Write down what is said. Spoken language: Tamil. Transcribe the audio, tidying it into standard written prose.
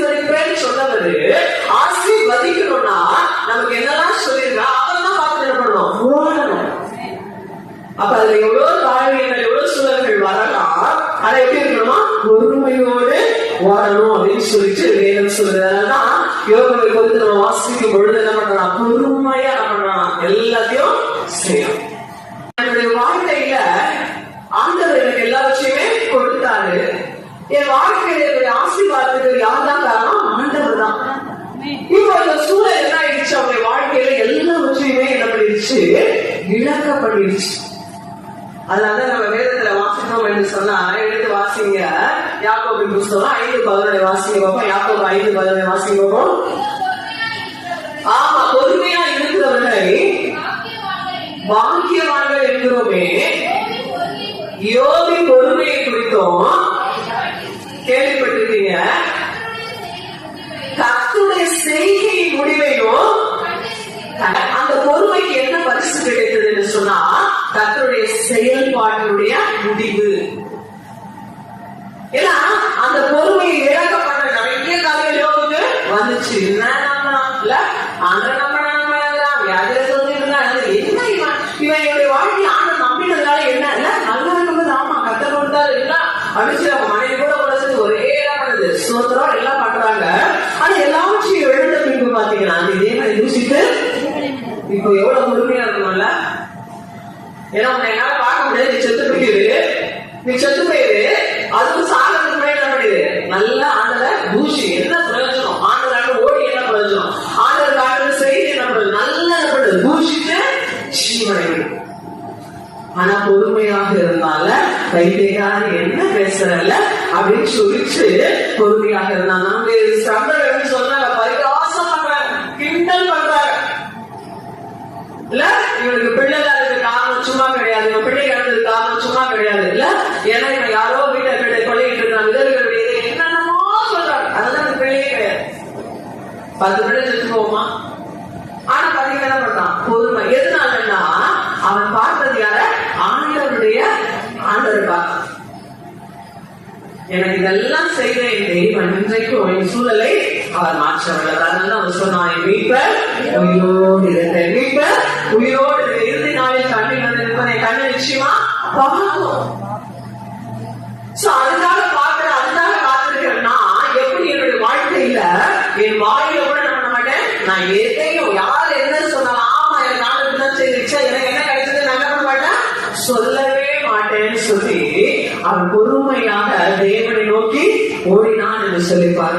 ஆசீர்வதிப்பேன்னு சொன்னவரு ஆசீர்வதிக்கணும்னா நமக்கு என்னெல்லாம் சொல்லிருக்கா அதெல்லாம் பார்த்து என்ன பண்ணணும், ஓடணும். அப்ப அதுல எவ்வளவு தாழ்வுகள் எவ்வளவு சூழல்கள் வரலாம், அதை எப்படி இருக்கணுமா, பொறுமையோடு ஓடணும் அப்படின்னு சொல்லிட்டு வேதம் சொல்றதுதான். யோகாவை குறித்து நம்ம வாசிக்கும் பொழுது என்ன பண்றான், பொறுமையா என்ன பண்றான், எல்லாத்தையும் செய்யும். என்னுடைய வாழ்க்கையில ஆண்டவர் எனக்கு எல்லாவற்றையுமே கொடுத்தாரு. என் வாழ்க்கையில ஆசீர்வாதத்துக்கு யார் தான் காரணம், ஆண்டவர் தான். இப்போ இந்த சூழல் என்ன ஆயிடுச்சு, அவருடைய வாழ்க்கையில எல்லாவற்றையுமே என்ன பண்ணிடுச்சு, இழக்கப்பட்டுடுச்சு. அதனால நம்ம வேதத்துல வாசிக்கணும் என்று சொன்னா எடுத்து வாசிங்க. யாக்கோபின் புத்தகம் 5:11 வாசிங்க பார்ப்போம். யாக்கோபு 5:11 வாசிங்க பார்ப்போம். ஆமா, பொறுமையா இருக்கிறவர்களை பாக்கியவான்கள் என்கிறோமே. யோபி பொறுமையை குறித்தும் கேள்விப்பட்டிருக்கீங்க. கர்த்தருடைய செய்கையின் முடிவையும் அந்த பொறுமைக்கு என்ன பரிசு கிடைத்தது என்று சொன்னா கர்த்தருடைய செயல்பாட்டினுடைய முடிவு. ஏன்னா அந்த பொறுமையை இழக்கப்பட்ட நிறைய காரியங்கள் யோகுக்கு வந்துச்சு. என்ன நம்பல அந்த வியாதியில சொல்லிருந்தா என்ன இவனுடைய வாழ்க்கை ஆண்டு நம்பினதுனால என்ன இல்ல நல்லா இருக்கும்போது ஆமா கர்த்தர் கொடுத்தாரு இல்ல அடிச்சு அவங்க மனைவி கூட உழைச்சது ஒரே பண்ணுது சோத்திரம் எல்லாம் பண்றாங்க. ஆனா எல்லாவற்றையும் எழுந்த பின்பு பாத்தீங்கன்னா இதே மாதிரி யோசித்து இப்போ எவ்வளவு பொறுமையா இருக்கணும்ல. ஏன்னா உன்னை என்னால பார்க்க முடியாது, நீ செத்து போயிரு, நீ செத்து போயிரு. அதுவும் சாகிறதுக்கு முன்னாடி என்ன பண்ணிடு, நல்லா ஆண்டத தூசி என்ன பிரயோஜனம், ஆண்டதாண்டு ஓடி என்ன பிரயோஜனம், ஆண்டர் காட்டு செய்தி என்ன பண்ணுது, நல்லா பண்ணுது தூசிட்டு ஜீவனை. ஆனா பொறுமையாக இருந்தால கைதைகார என்ன பேசுறல அப்படின்னு சொல்லிச்சு பொறுமையாக இருந்தாங்க. நம்ம சம்பளம் சொன்னாங்க, பரிகாசம் பண்றாங்க, கிண்டல் பண்றாங்க. இல்ல இவனுக்கு பிள்ளை இருக்கு காரணம் சும்மா கிடையாது, இவன் பிள்ளை இறந்தது காரணம் சும்மா கிடையாது. இல்ல ஏன்னா இவன் யாரோ வீட்டை கொள்ளையிட்டு இருக்காங்க, விதவிகளுடைய என்னென்னமோ சொல்றாங்க. அதுதான் பிள்ளையே கிடையாது. 10 பிள்ளை செத்து போவோமா. ஆனா பாத்தீங்கன்னா என்ன பண்றான், பொறுமை. எதுனாலன்னா அவன் பார்த்தது யார, ஆண்டவருடைய ஆண்டவர் பார்த்தான். எனக்கு இதெல்லாம் செய்வேன் தெய்வம் இன்றைக்கு ஒரு சூழலை அவர் மாற்றவில்லை. அதனால அவர் சொன்னான், மீட்பர் உயிரோடு இருக்க, மீட்பர் உயிரோடு இறுதி நாளில் கண்ணில் வந்து இருப்பதை கண்ணு நிச்சயமா பார்க்கும். அதுக்காக பார்க்கிறேன், அதுக்காக காத்திருக்கிறேன்னா எப்படி என்னுடைய வாழ்க்கையில என் வாயில கூட நான் பண்ண மாட்டேன். நான் எதையும் யார் என்ன சொன்னாலும் ஆமா எனக்கு நாள் தான் செய்திருச்சா எனக்கு என்ன கிடைச்சது நான் பண்ண மாட்டேன், சொல்லவே மாட்டேன்னு சொல்லி அவன் பொறுமையாக தேவனை நோக்கி ஓடினான் என்று சொல்லிப்பார்.